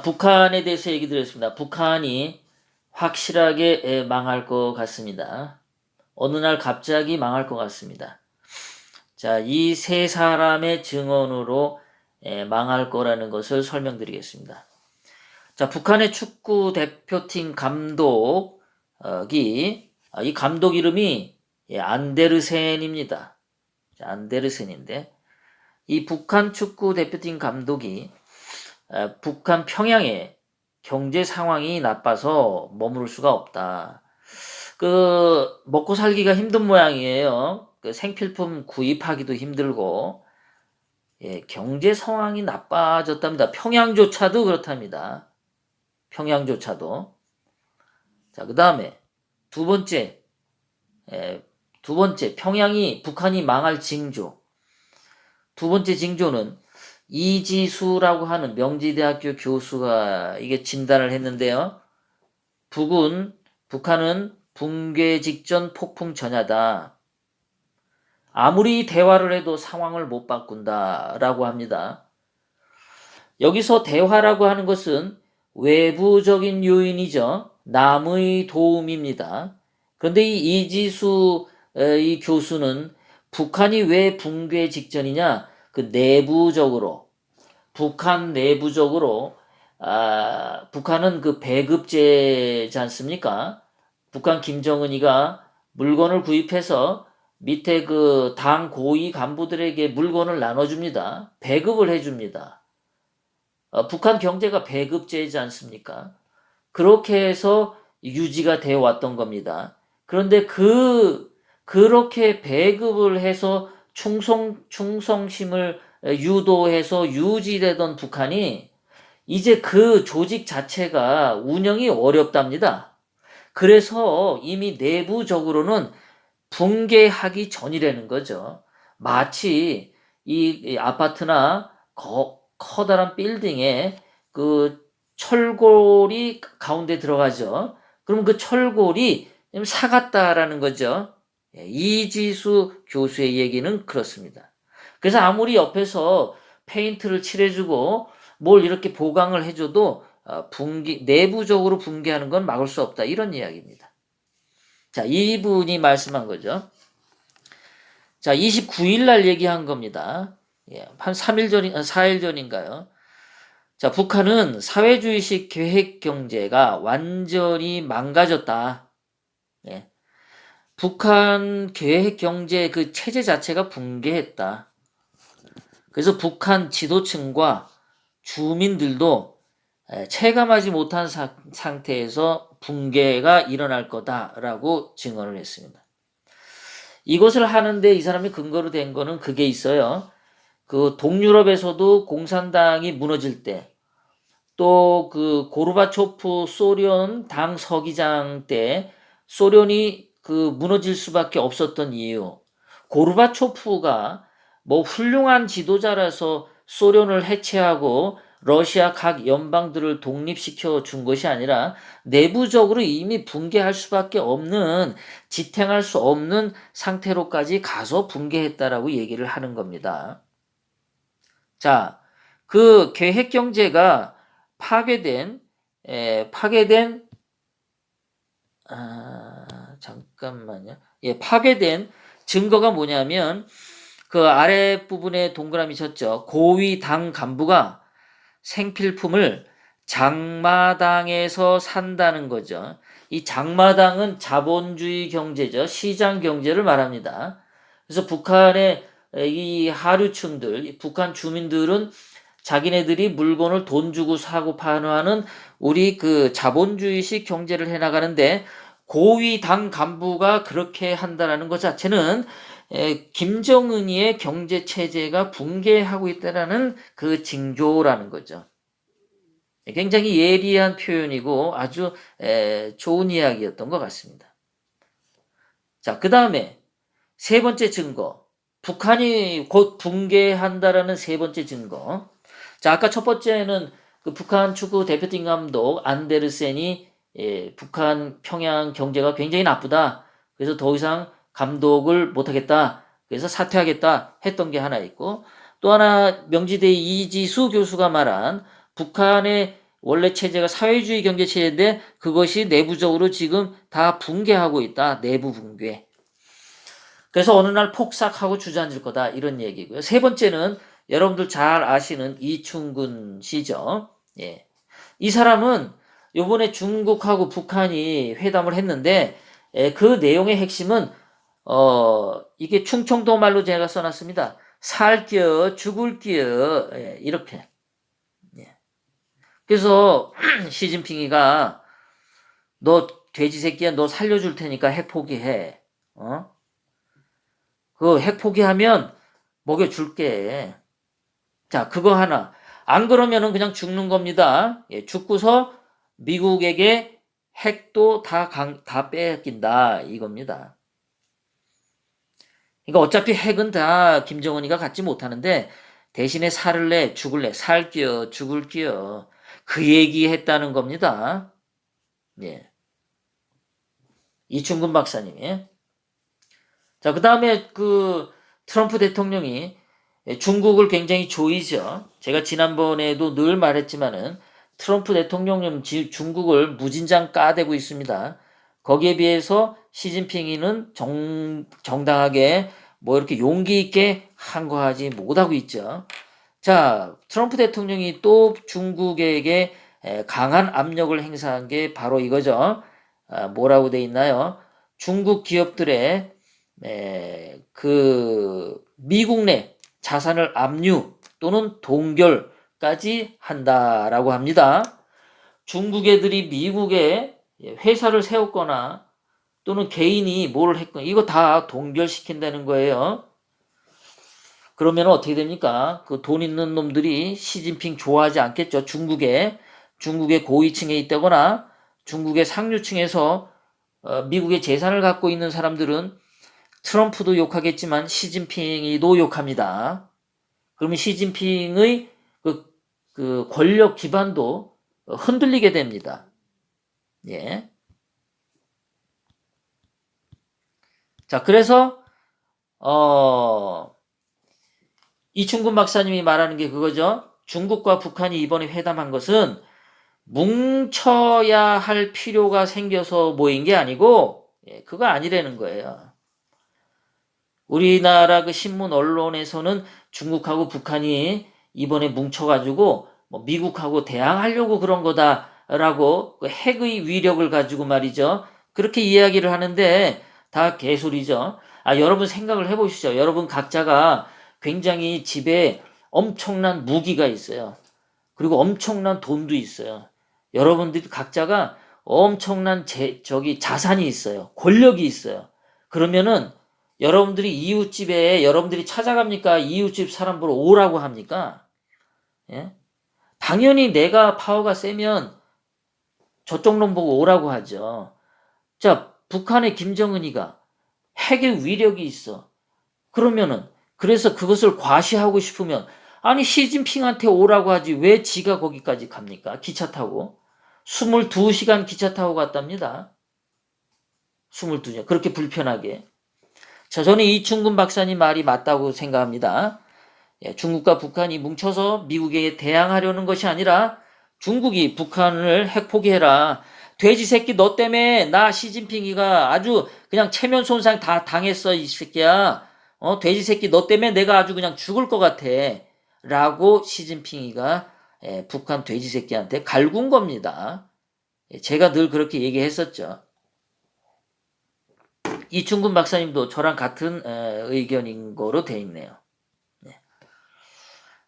북한에 대해서 얘기 드렸습니다. 북한이 확실하게 망할 것 같습니다. 어느 날 갑자기 망할 것 같습니다. 자, 이 세 사람의 증언으로 망할 거라는 것을 설명드리겠습니다. 자, 북한의 축구 대표팀 감독이 이 감독 이름이 안데르센입니다. 안데르센인데 이 북한 축구 대표팀 감독이 북한 평양에 경제 상황이 나빠서 머무를 수가 없다. 먹고 살기가 힘든 모양이에요. 생필품 구입하기도 힘들고, 경제 상황이 나빠졌답니다. 평양조차도 그렇답니다. 평양조차도. 자, 그 다음에 두 번째, 북한이 망할 징조. 두 번째 징조는 이지수라고 하는 명지대학교 교수가 이게 진단을 했는데요. 북한은 붕괴 직전 폭풍 전야다. 아무리 대화를 해도 상황을 못 바꾼다라고 합니다. 여기서 대화라고 하는 것은 외부적인 요인이죠. 남의 도움입니다. 그런데 이 이지수 이 교수는 북한이 왜 붕괴 직전이냐? 내부적으로 북한 내부적으로 북한은 배급제지 않습니까? 북한 김정은이가 물건을 구입해서 밑에 당 고위 간부들에게 물건을 나눠줍니다. 배급을 해줍니다. 북한 경제가 배급제이지 않습니까? 그렇게 해서 유지가 되어 왔던 겁니다. 그런데 그렇게 배급을 해서 충성심을 유도해서 유지되던 북한이 이제 그 조직 자체가 운영이 어렵답니다. 그래서 이미 내부적으로는 붕괴하기 전이라는 거죠. 마치 이 아파트나 커다란 빌딩에 철골이 가운데 들어가죠. 그럼 그 철골이 사갔다라는 거죠. 이지수 교수의 얘기는 그렇습니다. 그래서 아무리 옆에서 페인트를 칠해주고 뭘 이렇게 보강을 해줘도 내부적으로 붕괴하는 건 막을 수 없다. 이런 이야기입니다. 자, 이분이 말씀한 거죠. 자, 29일 날 얘기한 겁니다. 한 3일 전, 4일 전인가요? 자, 북한은 사회주의식 계획 경제가 완전히 망가졌다. 북한 계획 경제 체제 자체가 붕괴했다. 그래서 북한 지도층과 주민들도 체감하지 못한 상태에서 붕괴가 일어날 거다라고 증언을 했습니다. 이것을 하는데 이 사람이 근거로 된 거는 그게 있어요. 동유럽에서도 공산당이 무너질 때, 또 고르바초프 소련 당 서기장 때 소련이 무너질 수밖에 없었던 이유. 고르바초프가 뭐 훌륭한 지도자라서 소련을 해체하고 러시아 각 연방들을 독립시켜 준 것이 아니라 내부적으로 이미 붕괴할 수밖에 없는, 지탱할 수 없는 상태로까지 가서 붕괴했다라고 얘기를 하는 겁니다. 자, 계획 경제가 파괴된 잠깐만요. 파괴된 증거가 뭐냐면 아랫부분에 동그라미 쳤죠. 고위 당 간부가 생필품을 장마당에서 산다는 거죠. 이 장마당은 자본주의 경제죠. 시장 경제를 말합니다. 그래서 북한의 이 하류층들, 북한 주민들은 자기네들이 물건을 돈 주고 사고 파는 우리 자본주의식 경제를 해나가는데 고위 당 간부가 그렇게 한다는 것 자체는 김정은이의 경제 체제가 붕괴하고 있다는 징조라는 거죠. 굉장히 예리한 표현이고 아주 좋은 이야기였던 것 같습니다. 자, 그 다음에 세 번째 증거. 북한이 곧 붕괴한다라는 세 번째 증거. 자, 아까 첫 번째는 북한 축구 대표팀 감독 안데르센이 북한 평양 경제가 굉장히 나쁘다. 그래서 더 이상 감독을 못하겠다. 그래서 사퇴하겠다 했던 게 하나 있고, 또 하나 명지대 이지수 교수가 말한 북한의 원래 체제가 사회주의 경제 체제인데 그것이 내부적으로 지금 다 붕괴하고 있다. 내부 붕괴. 그래서 어느 날 폭삭하고 주저앉을 거다. 이런 얘기고요. 세 번째는 여러분들 잘 아시는 이충근 씨죠. 예. 이 사람은 요번에 중국하고 북한이 회담을 했는데 그 내용의 핵심은 이게 충청도 말로 제가 써놨습니다. 살겨 죽을겨 이렇게. 예. 그래서 시진핑이가 너 돼지 새끼야 너 살려줄 테니까 핵 포기해. 그 핵 포기하면 먹여줄게. 자 그거 하나. 안 그러면은 그냥 죽는 겁니다. 예, 죽고서 미국에게 핵도 다 뺏긴다 이겁니다. 그러니까 어차피 핵은 다 김정은이가 갖지 못하는데 대신에 살을래 죽을래 살게요 죽을게요 그 얘기 했다는 겁니다. 예. 이충근 박사님이. 자, 그 다음에 그 트럼프 대통령이 중국을 굉장히 조이죠. 제가 지난번에도 늘 말했지만은 트럼프 대통령은 중국을 무진장 까대고 있습니다. 거기에 비해서 시진핑이는 정당하게 뭐 이렇게 용기 있게 항거하지 못하고 있죠. 자, 트럼프 대통령이 또 중국에게 강한 압력을 행사한 게 바로 이거죠. 뭐라고 돼 있나요? 중국 기업들의 그 미국 내 자산을 압류 또는 동결까지 한다라고 합니다. 중국 애들이 미국에 회사를 세웠거나 또는 개인이 뭘 했거나 이거 다 동결시킨다는 거예요. 그러면 어떻게 됩니까? 그 돈 있는 놈들이 시진핑 좋아하지 않겠죠. 중국의 고위층에 있다거나 중국의 상류층에서 미국의 재산을 갖고 있는 사람들은 트럼프도 욕하겠지만 시진핑이도 욕합니다. 그러면 시진핑의 그 권력 기반도 흔들리게 됩니다. 예. 자, 그래서 이충근 박사님이 말하는 게 그거죠. 중국과 북한이 이번에 회담한 것은 뭉쳐야 할 필요가 생겨서 모인 게 아니고 그거 아니라는 거예요. 우리나라 그 신문 언론에서는 중국하고 북한이 이번에 뭉쳐가지고 뭐 미국하고 대항하려고 그런 거다라고 그 핵의 위력을 가지고 말이죠. 그렇게 이야기를 하는데 다 개소리죠. 여러분 생각을 해보시죠. 여러분 각자가 굉장히 집에 엄청난 무기가 있어요. 그리고 엄청난 돈도 있어요. 여러분들이 각자가 엄청난 자산이 있어요. 권력이 있어요. 그러면은 여러분들이 이웃집에 여러분들이 찾아갑니까? 이웃집 사람 보러 오라고 합니까? 예? 당연히 내가 파워가 세면 저쪽 놈 보고 오라고 하죠. 자, 북한의 김정은이가 핵의 위력이 있어. 그러면은 그래서 그것을 과시하고 싶으면 아니 시진핑한테 오라고 하지 왜 지가 거기까지 갑니까? 기차 타고 22시간 기차 타고 갔답니다. 22시간 그렇게 불편하게. 자, 저는 이충근 박사님 말이 맞다고 생각합니다. 중국과 북한이 뭉쳐서 미국에게 대항하려는 것이 아니라 중국이 북한을 핵 포기해라. 돼지 새끼 너 때문에 나 시진핑이가 아주 그냥 체면 손상 다 당했어 이 새끼야. 돼지 새끼 너 때문에 내가 아주 그냥 죽을 것 같아. 라고 시진핑이가 북한 돼지 새끼한테 갈군 겁니다. 제가 늘 그렇게 얘기했었죠. 이충근 박사님도 저랑 같은 의견인 거로 돼 있네요.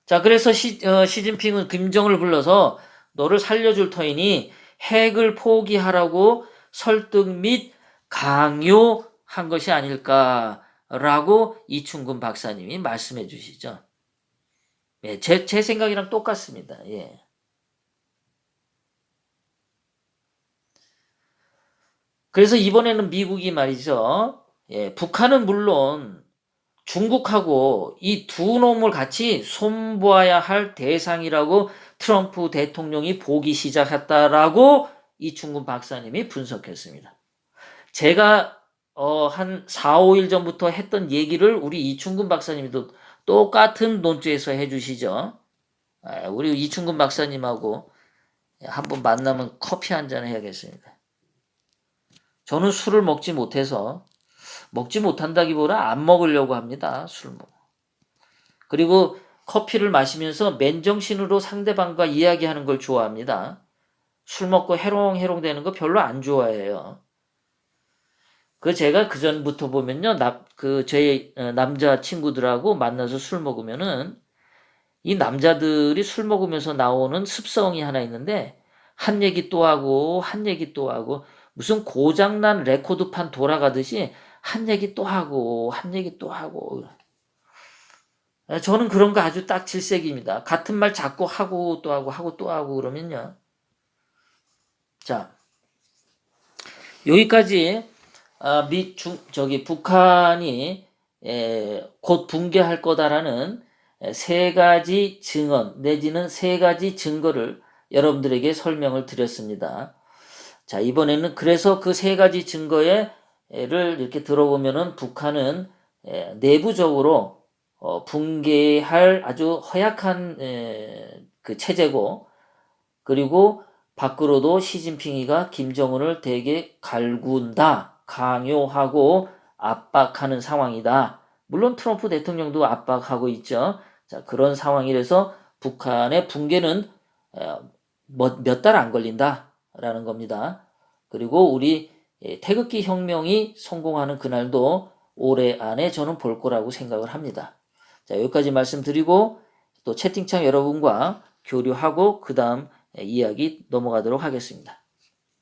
자, 그래서 시진핑은 김정을 불러서 너를 살려줄 터이니 핵을 포기하라고 설득 및 강요한 것이 아닐까라고 이충근 박사님이 말씀해 주시죠. 예, 제 생각이랑 똑같습니다. 예. 그래서 이번에는 미국이 말이죠. 예, 북한은 물론 중국하고 이 두 놈을 같이 손보아야 할 대상이라고 트럼프 대통령이 보기 시작했다라고 이충근 박사님이 분석했습니다. 제가 한 4, 5일 전부터 했던 얘기를 우리 이충근 박사님도 똑같은 논조에서 해주시죠. 우리 이충근 박사님하고 한번 만나면 커피 한 잔 해야겠습니다. 저는 술을 먹지 못해서 먹지 못한다기보다 안 먹으려고 합니다. 술 먹. 그리고 커피를 마시면서 맨정신으로 상대방과 이야기하는 걸 좋아합니다. 술 먹고 해롱해롱 되는 거 별로 안 좋아해요. 그 제가 그 전부터 보면요, 제 남자 친구들하고 만나서 술 먹으면은 이 남자들이 술 먹으면서 나오는 습성이 하나 있는데 한 얘기 또 하고 한 얘기 또 하고 무슨 고장난 레코드판 돌아가듯이 한 얘기 또 하고 한 얘기 또 하고. 저는 그런 거 아주 딱 질색입니다. 같은 말 자꾸 하고 또 하고 하고 또 하고 그러면요. 자, 여기까지 북한이 곧 붕괴할 거다라는 세 가지 증언 내지는 세 가지 증거를 여러분들에게 설명을 드렸습니다. 자, 이번에는 그래서 그 세 가지 증거를 이렇게 들어보면은 북한은 내부적으로 붕괴할 아주 허약한 그 체제고, 그리고 밖으로도 시진핑이가 김정은을 되게 갈군다, 강요하고 압박하는 상황이다. 물론 트럼프 대통령도 압박하고 있죠. 자, 그런 상황이라서 북한의 붕괴는 몇 달 안 걸린다라는 겁니다. 그리고 우리 태극기 혁명이 성공하는 그날도 올해 안에 저는 볼 거라고 생각을 합니다. 자, 여기까지 말씀드리고 또 채팅창 여러분과 교류하고 그 다음 이야기 넘어가도록 하겠습니다.